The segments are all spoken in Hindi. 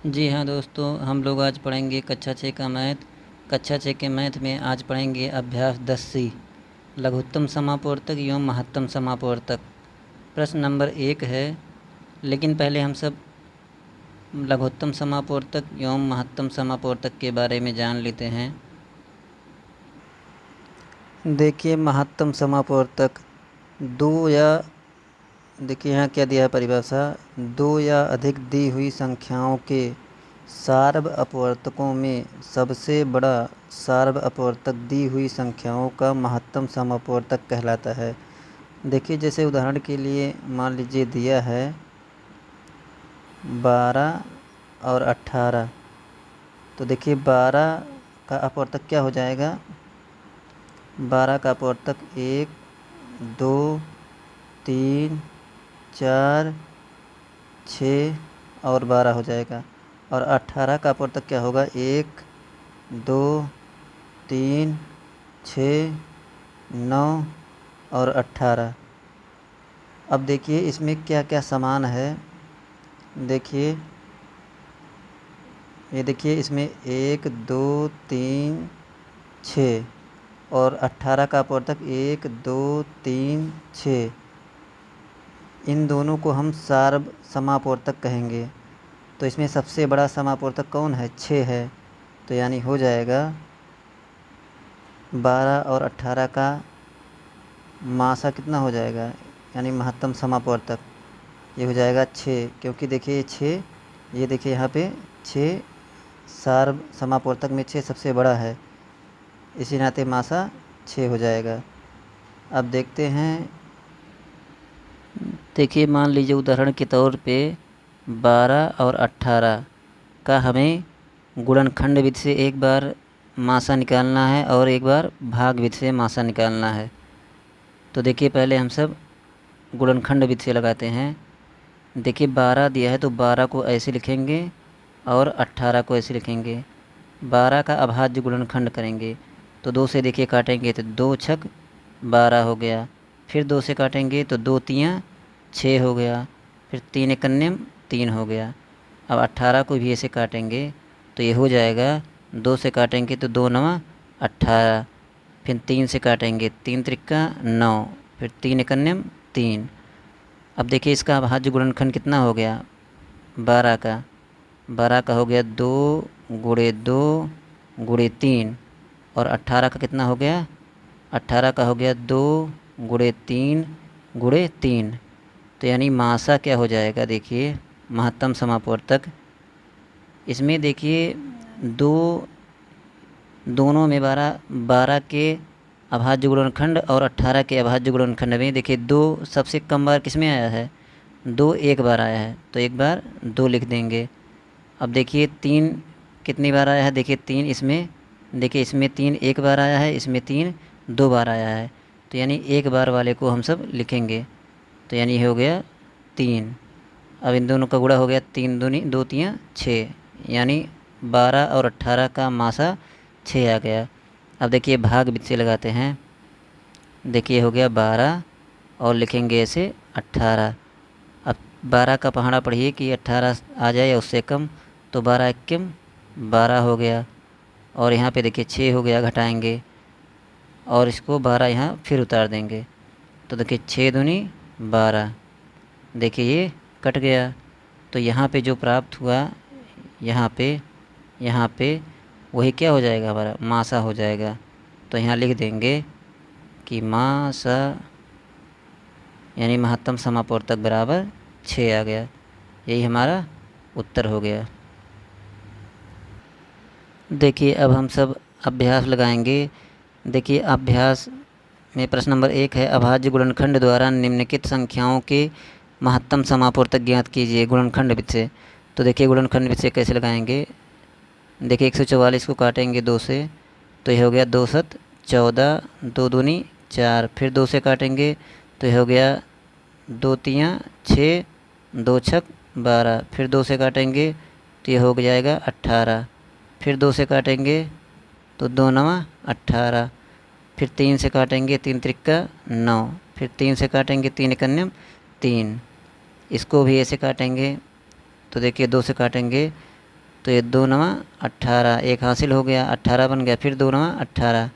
जी हाँ दोस्तों, हम लोग आज पढ़ेंगे कक्षा 6 का मैथ। कक्षा 6 के मैथ में आज पढ़ेंगे अभ्यास 10C, लघुत्तम समापवर्तक एवं महत्तम समापवर्तक। प्रश्न नंबर 1 है, लेकिन पहले हम सब लघुत्तम समापवर्तक एवं महत्तम समापवर्तक के बारे में जान लेते हैं। देखिए महत्तम समापवर्तक दो या देखिए यहाँ क्या दिया है परिभाषा, दो या अधिक दी हुई संख्याओं के सार्व अपवर्तकों में सबसे बड़ा सार्व अपवर्तक दी हुई संख्याओं का महत्तम समापवर्तक कहलाता है। देखिए जैसे उदाहरण के लिए मान लीजिए दिया है 12 और 18, तो देखिए 12 का अपवर्तक क्या हो जाएगा, 12 का अपवर्तक 1, 2, 3, 4, 6 और 12 हो जाएगा। और 18 का अपवर्तक क्या होगा, 1, 2, 3, 6, 9 और 18। अब देखिए इसमें क्या क्या समान है। देखिए ये देखिए इसमें 1, 2, 3, 6 और 18 का अपवर्तक 1, 2, 3, 6। इन दोनों को हम सार्व समापवर्तक कहेंगे। तो इसमें सबसे बड़ा समापवर्तक कौन है, 6 है। तो यानी हो जाएगा 12 और 18 का मासा कितना हो जाएगा, यानी महत्तम समापवर्तक ये हो जाएगा 6, क्योंकि देखिए ये 6, ये देखिए यहाँ पे 6 सार्व समापवर्तक में 6 सबसे बड़ा है, इसी नाते मासा 6 हो जाएगा। अब देखते हैं, देखिए मान लीजिए उदाहरण के तौर पे 12 और 18 का हमें गुणनखंड विधि से एक बार मासा निकालना है और एक बार भाग विधि से मासा निकालना है। तो देखिए पहले हम सब गुणनखंड विधि से लगाते हैं। देखिए 12 दिया है तो 12 को ऐसे लिखेंगे और 18 को ऐसे लिखेंगे। 12 का अभाज्य गुणनखंड करेंगे तो 2 से देखिए काटेंगे तो 2 छक 12 हो गया। फिर 2 से काटेंगे तो 2 तियाँ 6 हो गया। फिर 3 एकन्यम 3 हो गया। अब 18 को भी ऐसे काटेंगे तो ये हो जाएगा, 2 से काटेंगे तो 2 नवा 18। फिर 3 से काटेंगे 3 त्रिक्का 9, फिर 3 एकन्यम 3। अब देखिए इसका अभाज्य गुणनखंड कितना हो गया, 12 का। 12 का हो गया 2 गुणे 2 गुणे 3, और 18 का कितना हो गया, 18 का हो गया 2 गुणे 3 गुणे 3। तो यानी मासा क्या हो जाएगा, देखिए महत्तम समापवर्तक। इसमें देखिए दोनों में 12 के अभाज्य गुणनखंड और 18 के अभाज्य गुणनखंड में देखिए 2 सबसे कम बार किस में आया है, 2 एक बार आया है, तो एक बार 2 लिख देंगे। अब देखिए 3 कितनी बार आया है, देखिए 3 इसमें, देखिए इसमें 3 एक बार आया है, इसमें 3 2 बार आया है, तो यानी एक बार वाले को हम सब लिखेंगे। तो यानी हो गया 3। अब इन दोनों का गुणा हो गया, 3 दूनी 2 तियाँ 6, यानी 12 और 18 का मासा 6 आ गया। अब देखिए भाग विधि से लगाते हैं। देखिए हो गया 12 और लिखेंगे ऐसे 18। अब 12 का पहाड़ा पढ़िए कि 18 आ जाए या उससे कम, तो 12 एक्कम 12 हो गया। और यहाँ पे देखिए 6 हो गया, घटाएंगे और इसको 12 यहाँ फिर उतार देंगे, तो देखिए 6 दूनी 12। देखिए ये कट गया, तो यहाँ पे जो प्राप्त हुआ, यहाँ पे वही क्या हो जाएगा, हमारा मासा हो जाएगा। तो यहाँ लिख देंगे कि मासा यानी महत्तम समापवर्तक बराबर 6 आ गया। यही हमारा उत्तर हो गया। देखिए अब हम सब अभ्यास लगाएंगे। देखिए अभ्यास में प्रश्न नंबर 1 है, अभाज्य गुणनखंड द्वारा निम्नलिखित संख्याओं के महत्तम समापवर्तक ज्ञात कीजिए गुणनखंड विधि से। तो देखिए गुणनखंड विधि से कैसे लगाएंगे। देखिए 144 को काटेंगे 2 से, तो यह हो गया 2 सत 14, 2 दूनी 4। फिर 2 से काटेंगे तो यह हो गया 2 तियाँ 6, 2 छक 12। फिर 2 से काटेंगे तो यह हो जाएगा 18। फिर 2 से काटेंगे तो 2 नवा 18। फिर 3 से काटेंगे 3 त्रिक्का 9। फिर 3 से काटेंगे 3 एकन्यम 3। इसको भी ऐसे काटेंगे तो देखिए 2 से काटेंगे तो ये 2 नवा 18, एक हासिल हो गया, 18 बन गया। फिर 2 नवा 18,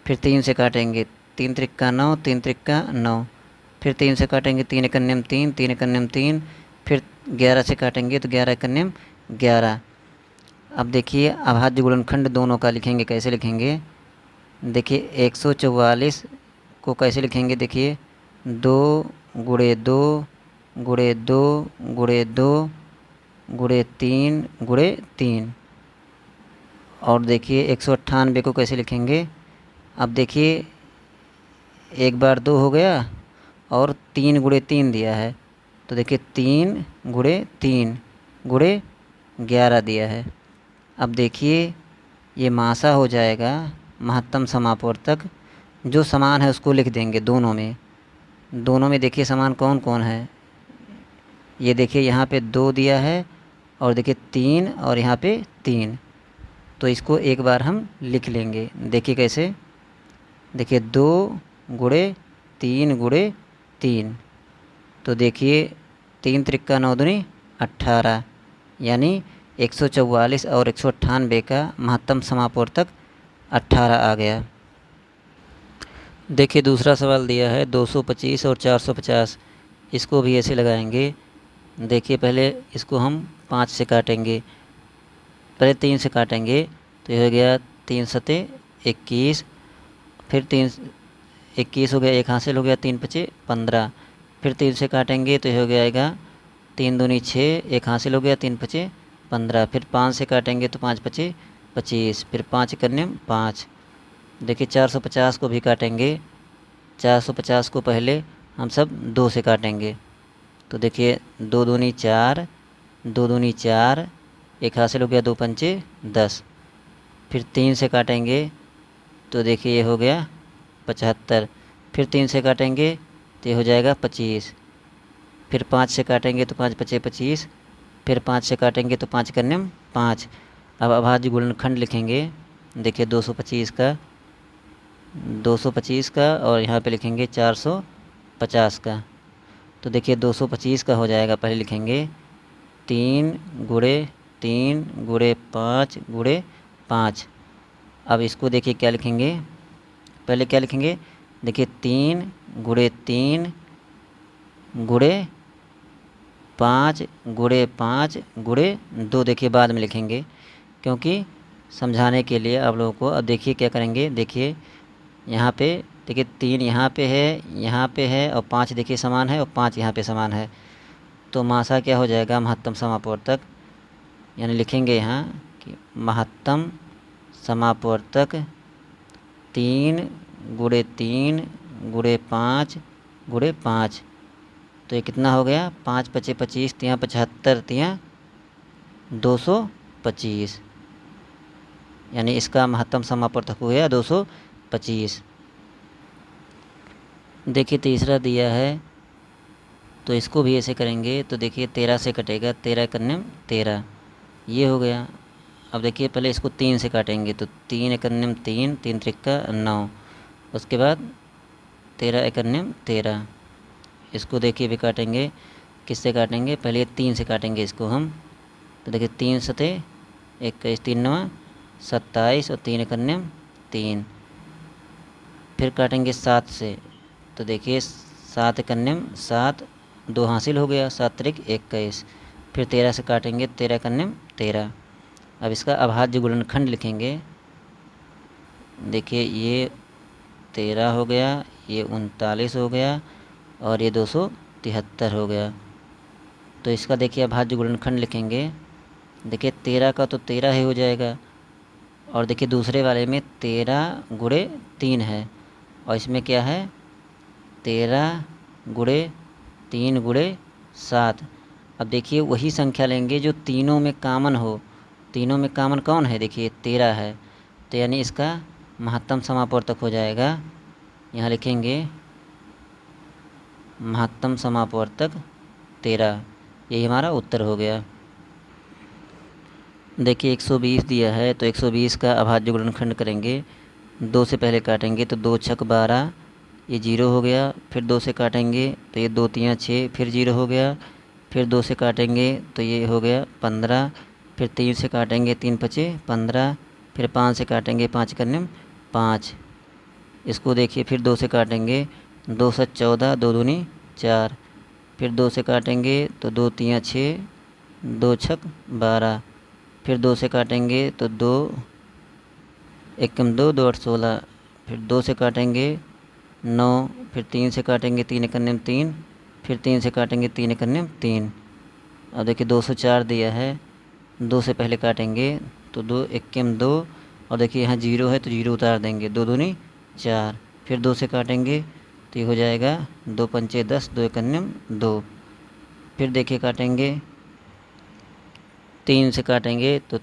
फिर 3 से काटेंगे, 3 त्रिक्का 9, 3 त्रिक्का 9, फिर 3 से काटेंगे, 3 एक अन्यम 3, 3 एक अन्यम 3, फिर 11 से काटेंगे तो 11 एक अन्यम 11। अब देखिए अभाज्य गुणनखंड दोनों का लिखेंगे, कैसे लिखेंगे देखिए 144 को कैसे लिखेंगे, देखिए 2 गुणे 2 गुणे 2 गुणे 2 गुणे 3 गुणे 3। और देखिए 198 को कैसे लिखेंगे, अब देखिए एक बार 2 हो गया और 3 गुणे 3 दिया है, तो देखिए 3 गुणे 3 गुणे 11 दिया है। अब देखिए ये मासा हो जाएगा महत्तम समापवर्तक, जो समान है उसको लिख देंगे दोनों में। दोनों में देखिए समान कौन कौन है, ये देखिए यहाँ पे 2 दिया है और देखिए 3 और यहाँ पे 3, तो इसको एक बार हम लिख लेंगे। देखिए कैसे, देखिए 2 गुणे 3 गुणे 3, तो देखिए 3 त्रिक्का 9 दूनी 18, यानी 144 और 198 का महत्तम समापवर्तक 18 आ गया। देखिए दूसरा सवाल दिया है 225 और 450, इसको भी ऐसे लगाएंगे। देखिए पहले इसको हम 5 से काटेंगे, पहले 3 से काटेंगे तो ये हो गया 3 सते 21, फिर 3 21 हो गया, एक हासिल हो गया, 3 पचे 15, फिर 3 से काटेंगे तो ये हो जाएगा 3 दूनी 6, एक हासिल हो गया, 3 पचे 15, फिर 5 से काटेंगे तो 5 पचे 25, फिर 5 करने 5। देखिए 450 को भी काटेंगे, 450 को पहले हम सब 2 से काटेंगे, तो देखिए 2 दूनी 4, 2 दूनी 4, एक हासिल हो गया, 2 पंचे 10, फिर 3 से काटेंगे तो देखिए ये हो गया 75, फिर 3 से काटेंगे तो ये हो जाएगा 25, फिर 5 से काटेंगे तो 5 पचे 25, फिर 5 से काटेंगे तो 5 करने 5। अब अभाज्य गुणनखंड लिखेंगे, देखिए 225 का और यहाँ पे लिखेंगे 450 का, तो देखिए 225 का हो जाएगा, पहले लिखेंगे 3 गुणे 3 गुणे 5 गुणे 5। अब इसको देखिए क्या लिखेंगे, पहले क्या लिखेंगे, देखिए 3 गुणे 3 गुणे 5 गुणे 5 गुणे 2, देखिए बाद में लिखेंगे क्योंकि समझाने के लिए आप लोगों को। अब देखिए क्या करेंगे, देखिए यहाँ पे देखिए 3 यहाँ पे है और 5 देखिए समान है और 5 यहाँ पे समान है, तो मासा क्या हो जाएगा, महत्तम समापवर्तक, यानी लिखेंगे यहाँ कि महत्तम समापवर्तक 3 गुणे 3 गुणे 5 गुणे 5, तो ये कितना हो गया, 5 पचे 25, तियाँ 75, तियाँ 225, यानी इसका महत्तम समापवर्तक हो गया 225। देखिए तीसरा दिया है तो इसको भी ऐसे करेंगे, तो देखिए 13 से कटेगा, 13 करने 13, ये हो गया। अब देखिए पहले इसको 3 से काटेंगे, तो 3 एकन्यम 3, 3 त्रिक्का 9, उसके बाद 13 एकन्यम 13, इसको देखिए भी काटेंगे, किससे काटेंगे, पहले 3 से काटेंगे इसको हम, तो देखिए 3 सते 21, 3 नवा 27 और 3 एकन्यम 3, फिर काटेंगे 7 से, तो देखिए 7 एकन्यम 7, 2 हासिल हो गया, 7 त्रिक 21, फिर 13 से काटेंगे, 13 एकन्यम 13। अब इसका अभाज्य गुणनखंड लिखेंगे, देखिए ये 13 हो गया, ये 39 हो गया और ये 273 हो गया, तो इसका देखिए अभाज्य गुणनखंड लिखेंगे। देखिए 13 का तो 13 ही हो जाएगा, और देखिए दूसरे वाले में 13 गुणे 3 है और इसमें क्या है 13 गुणे 3 गुणे 7। अब देखिए वही संख्या लेंगे जो तीनों में कामन हो, तीनों में कामन कौन है, देखिए 13 है, तो यानी इसका महत्तम समापवर्तक हो जाएगा, यहाँ लिखेंगे महत्तम समापवर्तक 13, यही हमारा उत्तर हो गया। देखिए 120 दिया है, तो 120 का अभाज्य गुणनखंड करेंगे, 2 से पहले काटेंगे तो 2 छक 12, ये 0 हो गया, फिर 2 से काटेंगे तो ये 2 तियाँ 6, फिर 0 हो गया, फिर 2 से काटेंगे तो ये हो गया 15, फिर 3 से काटेंगे 3 पचे 15, फिर 5 से काटेंगे 5 करने 5। इसको देखिए फिर 2 से काटेंगे 2 7 14, 2 दूनी 4। फिर 2 से काटेंगे तो 2 3 6, 2 छक 12। फिर 2 से काटेंगे तो 2 एकम 2, 2 8 16। फिर 2 से काटेंगे 9। फिर 3 से काटेंगे 3 करने 3। फिर 3 से काटेंगे 3 करने 3। अब देखिए 204 दिया है, 2 से पहले काटेंगे तो 2 एकम 2, और देखिए यहाँ 0 है तो 0 उतार देंगे, 2 दूनी 4। फिर 2 से काटेंगे तो ये हो जाएगा 2 पंचे 10, 2 एकन्यम 2। फिर देखिए काटेंगे 3 से काटेंगे तो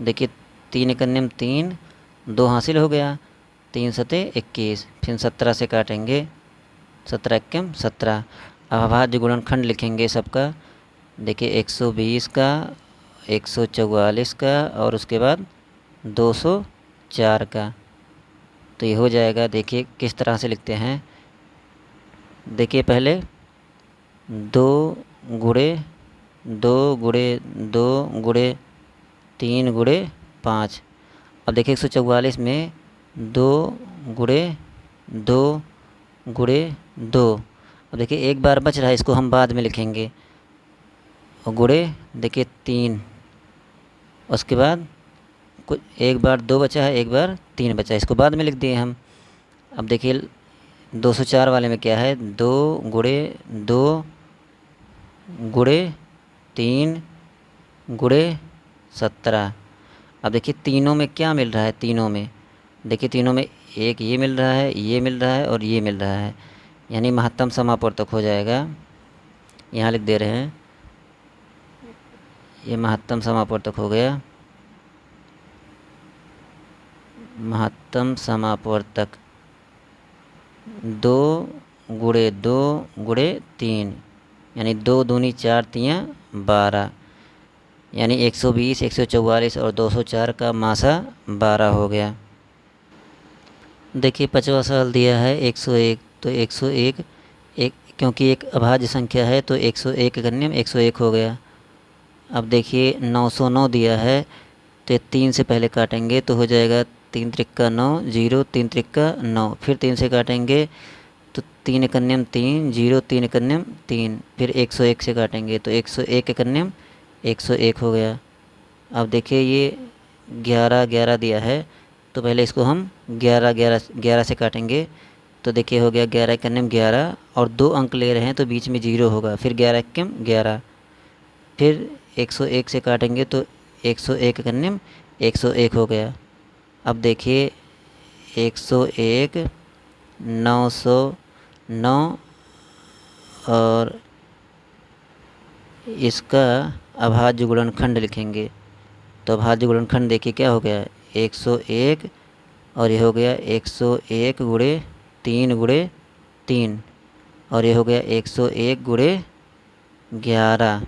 देखिए 3 एकन्यम 3, 2 हासिल हो गया, 3 सते 21। फिर 17 से काटेंगे, 17 एकम 17। अब अभाज्य गुणनखंड लिखेंगे सबका। देखिए 120 का, 144 का, और उसके बाद 204 का। तो ये हो जाएगा। देखिए किस तरह से लिखते हैं। देखिए पहले 2 गुणे 2 गुणे 2 गुणे 3 गुणे 5। अब देखिए 144 में 2 गुणे 2 गुणे 2। अब देखिए एक बार बच रहा है, इसको हम बाद में लिखेंगे। और गुणे देखिए 3, उसके बाद कुछ एक बार 2 बचा है, एक बार 3 बचा है, इसको बाद में लिख दिए हम। अब देखिए 204 वाले में क्या है, 2 गुणे 2 गुणे 3 गुणे 17। अब देखिए तीनों में क्या मिल रहा है, तीनों में देखिए तीनों में एक ये मिल रहा है, ये मिल रहा है, और ये मिल रहा है, यानी महत्तम समापवर्तक हो जाएगा। यहाँ लिख दे रहे हैं, ये महत्तम समापवर्तक हो गया। महत्तम समापवर्तक 2 गुणे 2 गुणे 3, यानी 2 दूनी 4 तियाँ 12, यानी 120, 144 और 204 का मासा 12 हो गया। देखिए 5वां सवाल दिया है 101, तो 101 एक, क्योंकि एक अभाज्य संख्या है तो 101 करने में 101 हो गया। अब देखिए 909 दिया है, तो 3 से पहले काटेंगे तो हो जाएगा 3 त्रिक्का 9, 0 3 त्रिक्का 9। फिर 3 से काटेंगे तो 3 एकन्यम 3, 0 3 एकन्यम 3। फिर 101 से काटेंगे तो 101 एकन्यम 101 हो गया। अब देखिए ये 11 11 दिया है, तो पहले इसको हम 11 11 11 से काटेंगे तो देखिए हो गया 11 एकन्यम 11, और 2 अंक ले रहे हैं तो बीच में 0 होगा, फिर 11 एकम 11। फिर 101 से काटेंगे तो 101 एकन्यम 101 हो गया। अब देखिए 101, 909 और इसका अभाज्य गुणनखंड लिखेंगे। तो अभाज्य गुणनखंड देखिए क्या हो गया, 101, और ये हो गया 101 गुणे 3 गुणे 3, और ये हो गया 101 गुणे 11।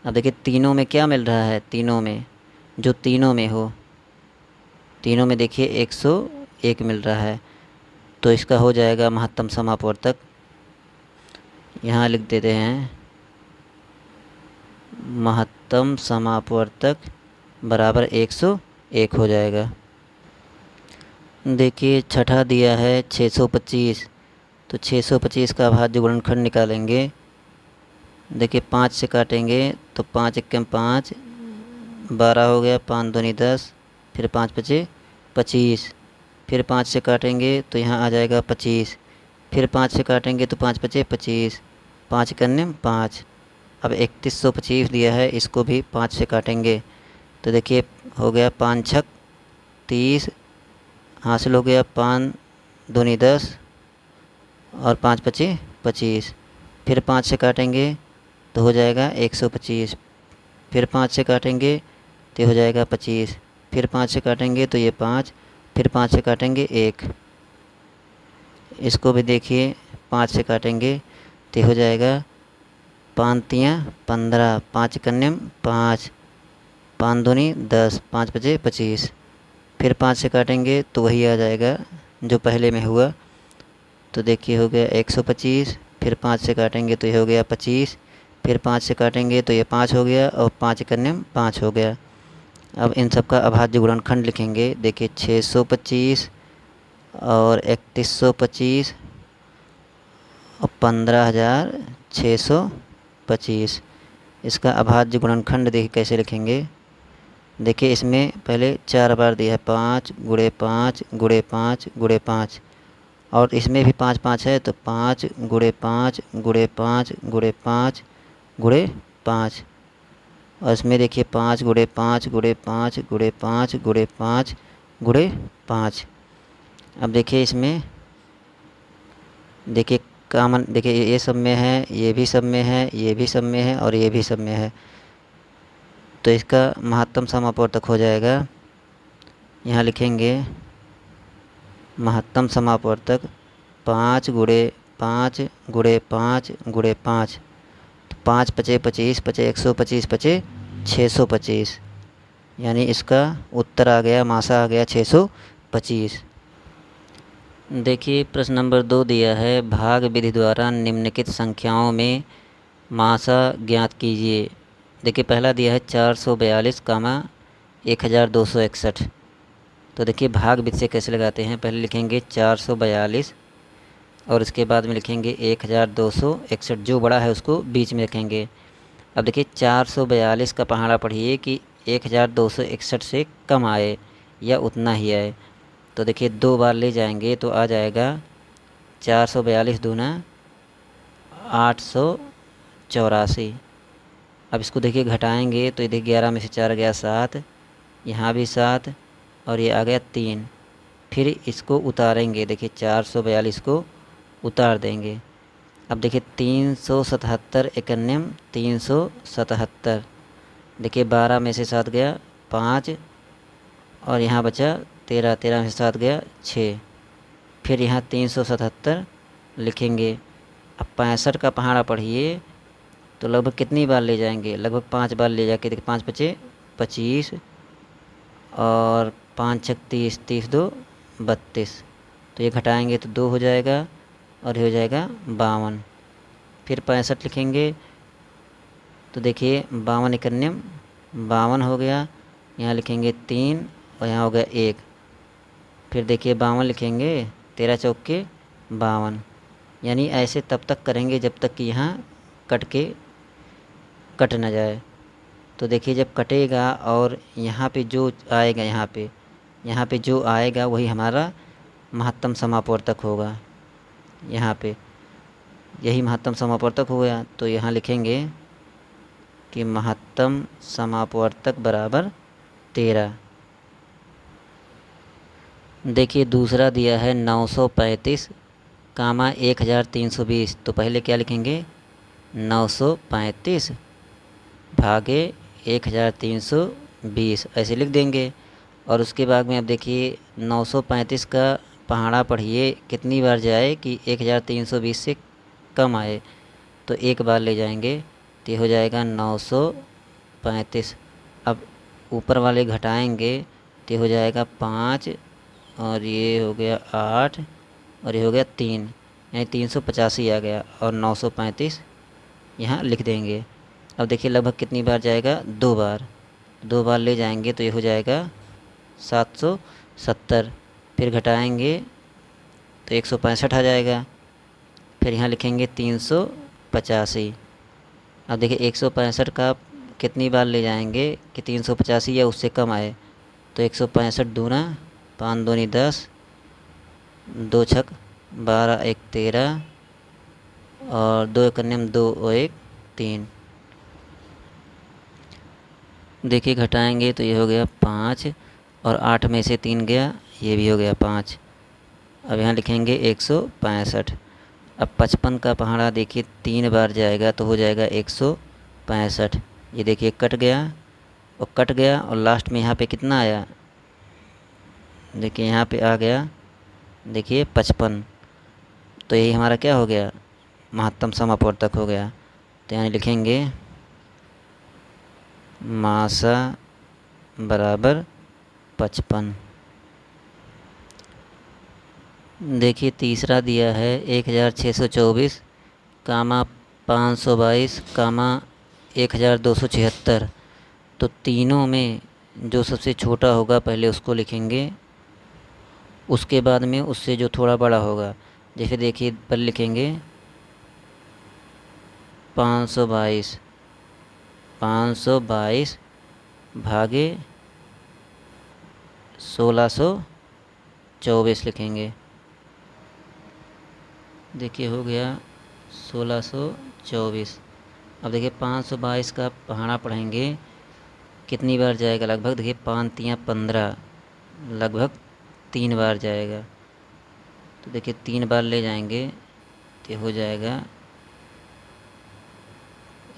अब देखिए तीनों में क्या मिल रहा है, तीनों में जो तीनों में हो, तीनों में देखिए 101 मिल रहा है, तो इसका हो जाएगा महत्तम समापवर्तक। यहाँ लिख देते हैं महत्तम समापवर्तक बराबर 101 हो जाएगा। देखिए छठा दिया है 625, तो 625 का अभाज्य गुणनखंड निकालेंगे। देखिए 5 से काटेंगे तो 5 एकम 5, 12 हो गया, 5 दूनी 10, फिर 5 पचे 25। फिर 5 से काटेंगे तो यहाँ आ जाएगा 25। फिर 5 से काटेंगे तो 5 पचे 25, 5 करने 5। अब 3125 दिया है, इसको भी 5 से काटेंगे तो देखिए हो गया 5 छक 30, हासिल हो गया 5 दूनी 10 और 5 पचे 25। फिर 5 से काटेंगे तो हो जाएगा 125। फिर 5 से काटेंगे तो हो जाएगा 25। फिर 5 से काटेंगे तो ये 5, फिर 5 से काटेंगे 1। इसको भी देखिए 5 से काटेंगे तो हो जाएगा 5 तियाँ 15, 5 कन्यम 5, 5 दूनी 10, 5 पचे 25। फिर 5 से काटेंगे तो वही आ जाएगा जो पहले में हुआ। तो देखिए हो गया 125। फिर 5 से काटेंगे तो ये हो गया 25। फिर 5 से काटेंगे तो ये 5 हो गया और 5 एकन्यम 5 हो गया। अब इन सब का अभाज्य गुणनखंड लिखेंगे। देखिए 625 और 3125 और 15,625। इसका अभाज्य गुणनखंड देखिए कैसे लिखेंगे। देखिए इसमें पहले 4 बार दिया है, 5 गुणे 5 गुणे 5 गुणे 5, और इसमें भी 5 5 है तो 5 गुणे 5 गुणे 5 गुणे 5 गुणे 5, और इसमें देखिए 5 गुणे 5 गुणे 5 गुणे 5 गुणे 5 गुणे 5। अब देखिए इसमें देखिए कॉमन, देखिए ये सब में है, ये भी सब में है, ये भी सब में है और ये भी सब में है, तो इसका महत्तम समापवर्तक हो जाएगा। यहाँ लिखेंगे महत्तम समापवर्तक 5 गुणे 5 गुणे 5 गुणे 5, तो 5 पचे 25 पचे 125 पचे 625, यानी इसका उत्तर आ गया, मासा आ गया 625। देखिए प्रश्न नंबर 2 दिया है, भाग विधि द्वारा निम्नलिखित संख्याओं में मासा ज्ञात कीजिए। देखिए पहला दिया है 442, 1261। तो देखिए भाग विधि से कैसे लगाते हैं। पहले लिखेंगे 442 और इसके बाद में लिखेंगे 1261, जो बड़ा है उसको बीच में रखेंगे। अब देखिए 442 का पहाड़ा पढ़िए कि 1261 से कम आए या उतना ही आए, तो देखिए 2 बार ले जाएंगे तो आ जाएगा 442 दूना 884। अब इसको देखिए घटाएंगे तो ये देखिए 11 में से 4 गया 7, यहाँ भी 7 और ये आ गया 3। फिर इसको उतारेंगे, देखिए 442 को उतार देंगे। अब देखिए 377 एकन्यम 377, देखिए 12 में से 7 गया 5 और यहाँ बचा 13, 13 में से 7 गया 6। फिर यहाँ 377 लिखेंगे। अब 65 का पहाड़ा पढ़िए तो लगभग कितनी बार ले जाएंगे, लगभग 5 बार ले जाके देखिए 5 पचे 25 और 5 छक 30, 30 2 32, तो ये घटाएंगे तो 2 हो जाएगा और ये हो जाएगा 52। फिर 65 लिखेंगे तो देखिए 52 एकन्यम 52 हो गया, यहाँ लिखेंगे 3 और यहाँ हो गया 1। फिर देखिए 52 लिखेंगे, 13 चौके 52, यानी ऐसे तब तक करेंगे जब तक कि यहाँ कट न जाए। तो देखिए जब कटेगा और यहाँ पे जो आएगा, यहाँ पे जो आएगा वही हमारा महत्तम समापवर्तक होगा। यहाँ पे यही महत्तम समापवर्तक हो गया, तो यहाँ लिखेंगे कि महत्तम समापवर्तक बराबर 13। देखिए दूसरा दिया है 935, 1320। तो पहले क्या लिखेंगे, 935 भागे 1320 ऐसे लिख देंगे। और उसके बाद में अब देखिए 935 का पहाड़ा पढ़िए कितनी बार जाए कि 1320 से कम आए, तो 1 बार ले जाएंगे तो ये हो जाएगा 935। अब ऊपर वाले घटाएंगे तो ये हो जाएगा 5 और ये हो गया 8 और ये हो गया 3, यानी 385 आ गया और 935 यहाँ लिख देंगे। अब देखिए लगभग कितनी बार जाएगा, 2 बार, 2 बार ले जाएंगे तो ये हो जाएगा 770। फिर घटाएंगे तो 165 आ जाएगा। फिर यहाँ लिखेंगे 385। अब देखिए 165 का कितनी बार ले जाएंगे कि 385 या उससे कम आए, तो 165 दूना 5 दूनी 10, 2 छक 12, 1 13 और 2 एकन्यम 2 और 1 3। देखिए घटाएंगे तो ये हो गया 5 और 8 में से 3 गया, ये भी हो गया 5। अब यहाँ लिखेंगे 165। अब 55 का पहाड़ा देखिए 3 बार जाएगा तो हो जाएगा 165। ये देखिए कट गया और लास्ट में यहाँ पे कितना आया, देखिए यहाँ पे आ गया देखिए 55, तो यही हमारा क्या हो गया, महत्तम समापवर्तक हो गया। तो यहाँ लिखेंगे मासा बराबर 55। देखिए तीसरा दिया है 1624, 522 कामा 1276। तो तीनों में जो सबसे छोटा होगा पहले उसको लिखेंगे, उसके बाद में उससे जो थोड़ा बड़ा होगा। जैसे देखिए पहले लिखेंगे 522 भागे 1624 लिखेंगे। देखिए हो गया 1624। अब देखिए 522 का पहाड़ा पढ़ेंगे कितनी बार जाएगा, लगभग देखिए 5 तियाँ 15, लगभग 3 बार जाएगा। तो देखिए 3 बार ले जाएंगे तो हो जाएगा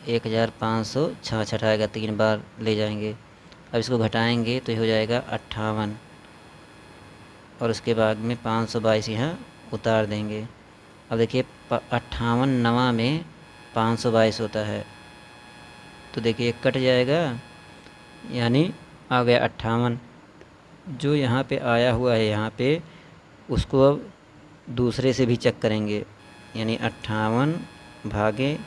1566 आएगा, 3 बार ले जाएंगे। अब इसको घटाएंगे तो हो जाएगा 58, और उसके बाद में 522 यहाँ उतार देंगे। अब देखिए 58 नवा में 522 होता है, तो देखिए कट जाएगा, यानी आ गया 58। जो यहाँ पे आया हुआ है यहाँ पे उसको अब दूसरे से भी चेक करेंगे, यानी 58 भागे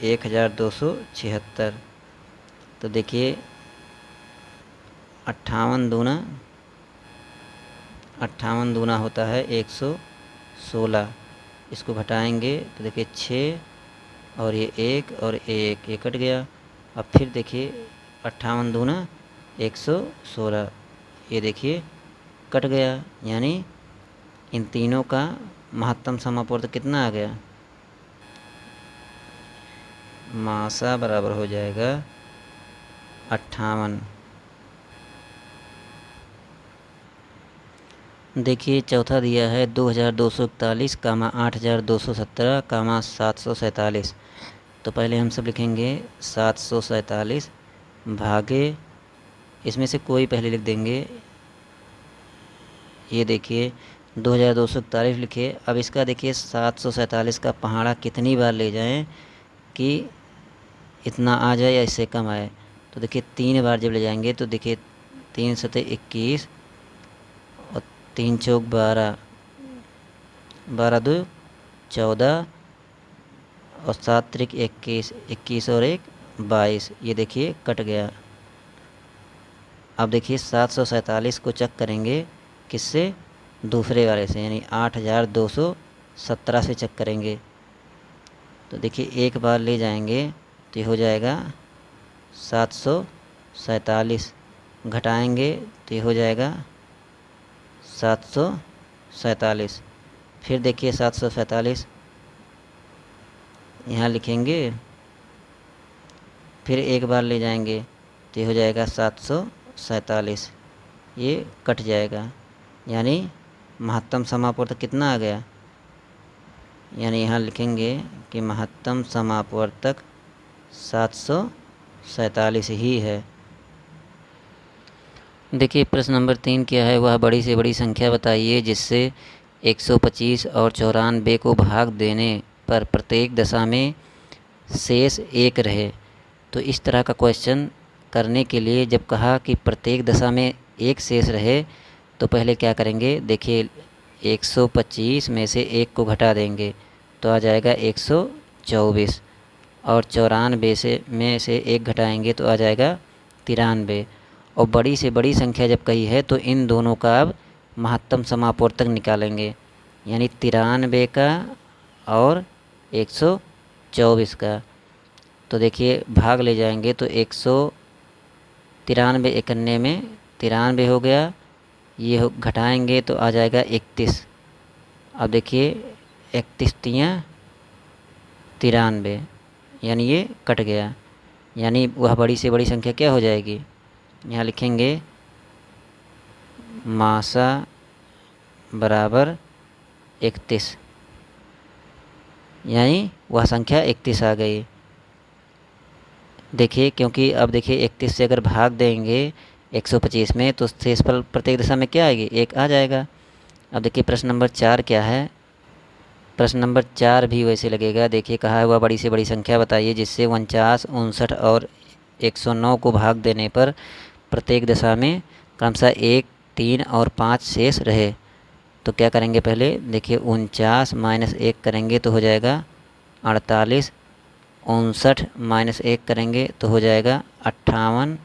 1276। तो देखिए 58 दूना होता है 116। इसको घटाएंगे तो देखिए 6 और ये 1 और 1, ये कट गया। अब फिर देखिए 58 दूना 116, ये देखिए कट गया, यानी इन तीनों का महत्तम समापूर्त कितना आ गया, मासा बराबर हो जाएगा 58। देखिए चौथा दिया है 2241 कामा 8217 कामा 747। तो पहले हम सब लिखेंगे 747 भागे, इसमें से कोई पहले लिख देंगे। ये देखिए 2241 लिखे। अब इसका देखिए 747 का पहाड़ा कितनी बार ले जाएं कि इतना आ जाए या इससे कम आए। तो देखिए 3 बार जब ले जाएंगे तो देखिए 3 सते 21 और 3 चौक 12, 12 दो 14 और 7 त्रिक 21, 21 और 1 22, ये देखिए कट गया। अब देखिए 747 को चेक करेंगे किससे, दूसरे वाले से, यानी 8217 से चेक करेंगे। तो देखिए एक बार ले जाएंगे तो ये हो जाएगा 747, घटाएंगे तो ये हो जाएगा 747। फिर देखिए 747 यहाँ लिखेंगे, फिर एक बार ले जाएंगे तो ये हो जाएगा 747, ये कट जाएगा, यानी महत्तम समापूर्त कितना आ गया, यानी यहाँ लिखेंगे कि महत्तम समापवर्तक 747 ही है। देखिए प्रश्न नंबर 3 क्या है, वह बड़ी से बड़ी संख्या बताइए जिससे 125 और 94 को भाग देने पर प्रत्येक दशा में शेष 1 रहे। तो इस तरह का क्वेश्चन करने के लिए जब कहा कि प्रत्येक दशा में 1 शेष रहे तो पहले क्या करेंगे, देखिए 125 में से 1 को घटा देंगे तो आ जाएगा 124, और 94 में से 1 घटाएंगे तो आ जाएगा 93। और बड़ी से बड़ी संख्या जब कही है तो इन दोनों का अब महत्तम समापूर्तक निकालेंगे, यानी 93 का और 124 का। तो देखिए भाग ले जाएंगे तो 193 इकन्ने में 93 हो गया, ये घटाएंगे तो आ जाएगा 31। अब देखिए 31 तियाँ 93, यानी ये कट गया, यानी वह बड़ी से बड़ी संख्या क्या हो जाएगी, यहाँ लिखेंगे मासा बराबर 31, यानी वह संख्या 31 आ गई। देखिए क्योंकि अब देखिए 31 से अगर भाग देंगे 125 में तो शेषफल प्रत्येक दशा में क्या आएगी, 1 आ जाएगा। अब देखिए प्रश्न नंबर 4 क्या है, प्रश्न नंबर 4 भी वैसे लगेगा। देखिए कहा है वह बड़ी से बड़ी संख्या बताइए जिससे 49, 59 और 109 को भाग देने पर प्रत्येक दशा में क्रमशः 1, 3 और 5 शेष रहे। तो क्या करेंगे, पहले देखिए 49 - 1 करेंगे तो हो जाएगा 48, 59 माइनस 1 करेंगे तो हो जाएगा 58,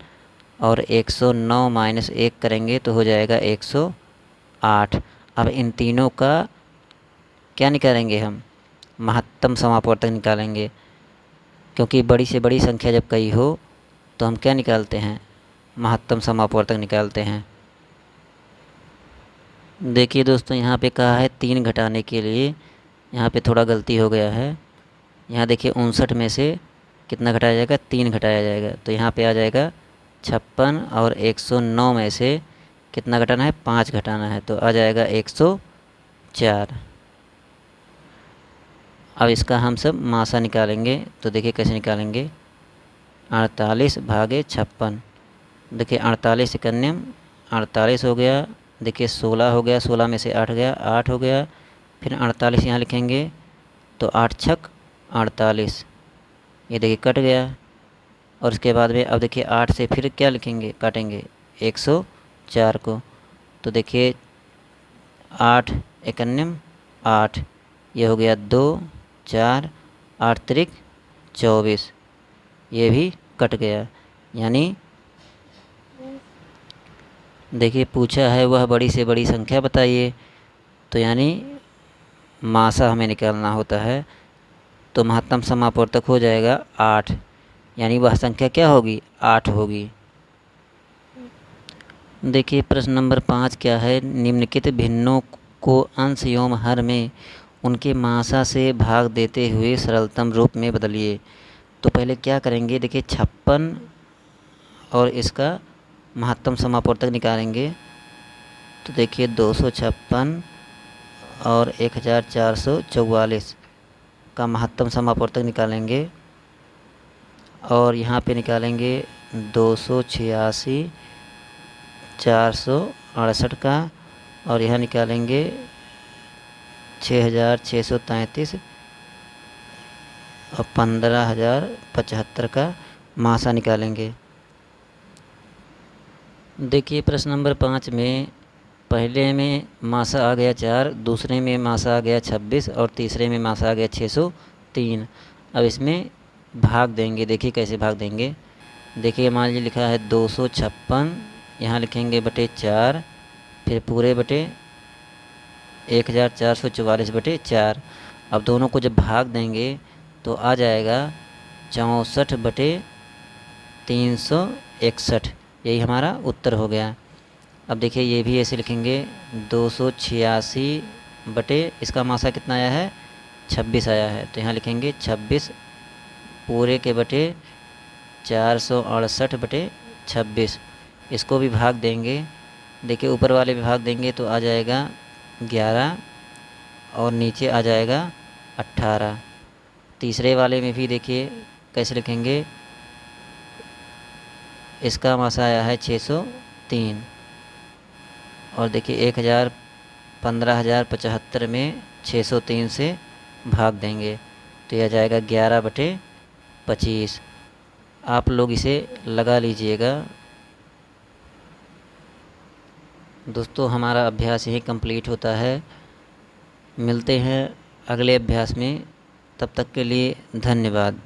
और 109 माइनस 1 करेंगे तो हो जाएगा 108। अब इन तीनों का क्या निकालेंगे हम? महत्तम समापवर्तक निकालेंगे, क्योंकि बड़ी से बड़ी संख्या जब कई हो तो हम क्या निकालते हैं? महत्तम समापवर्तक निकालते हैं। देखिए दोस्तों, यहाँ पे कहा है 3 घटाने के लिए, यहाँ पे थोड़ा गलती हो गया है। यहाँ देखिए 59 में से कितना घटाया जाएगा? 3 घटाया जाएगा, तो यहाँ पे आ जाएगा 56, और 109 में से कितना घटाना है? 5 घटाना है, तो आ जाएगा 104। अब इसका हम सब मासा निकालेंगे, तो देखिए कैसे निकालेंगे। 48 भागे 56, देखिए 48 एकन्यम 48 हो गया, देखिए 16 हो गया, 16 में से 8 गया, 8 हो गया, फिर 48 यहाँ लिखेंगे तो 8 छक 48, ये देखिए कट गया। और उसके बाद में अब देखिए 8 से फिर क्या लिखेंगे? काटेंगे 104 को, तो देखिए 8 एकन्यम 8, ये हो गया 2 4, 8 त्रिक 24, ये भी कट गया। यानी देखिए पूछा है वह बड़ी से बड़ी संख्या बताइए, तो यानी मासा हमें निकालना होता है, तो महत्तम समापवर्तक हो जाएगा 8, यानी वह संख्या क्या होगी? 8 होगी। देखिए प्रश्न नंबर 5 क्या है? निम्नलिखित भिन्नों को अंश एवं हर में उनके मासा से भाग देते हुए सरलतम रूप में बदलिए। तो पहले क्या करेंगे? देखिए 56 और इसका महत्तम समापवर्तक निकालेंगे, तो देखिए 256 और 1444 का महत्तम समापवर्तक निकालेंगे, और यहाँ पे निकालेंगे 286 468 का, और यहाँ निकालेंगे 6633 और 15075 का मासा निकालेंगे। देखिए प्रश्न नंबर 5 में पहले में मासा आ गया 4, दूसरे में मासा आ गया 26, और तीसरे में मासा आ गया 603। अब इसमें भाग देंगे, देखिए कैसे भाग देंगे। देखिए मान लीजिए लिखा है 256, यहाँ लिखेंगे बटे 4, फिर पूरे बटे 1444 बटे 4। अब दोनों को जब भाग देंगे तो आ जाएगा 64 बटे 361, यही हमारा उत्तर हो गया। अब देखिए ये भी ऐसे लिखेंगे 286 बटे, इसका मासा कितना आया है? 26 आया है, तो यहाँ लिखेंगे 26 पूरे के बटे 468 बटे 26। इसको भी भाग देंगे, देखिए ऊपर वाले भी भाग देंगे तो आ जाएगा 11, और नीचे आ जाएगा 18। तीसरे वाले में भी देखिए कैसे लिखेंगे, इसका मासा आया है 603, और देखिए 15,075 में 603 से भाग देंगे तो यह जाएगा 11 बटे 25। आप लोग इसे लगा लीजिएगा। दोस्तों हमारा अभ्यास यही कंप्लीट होता है, मिलते हैं अगले अभ्यास में, तब तक के लिए धन्यवाद।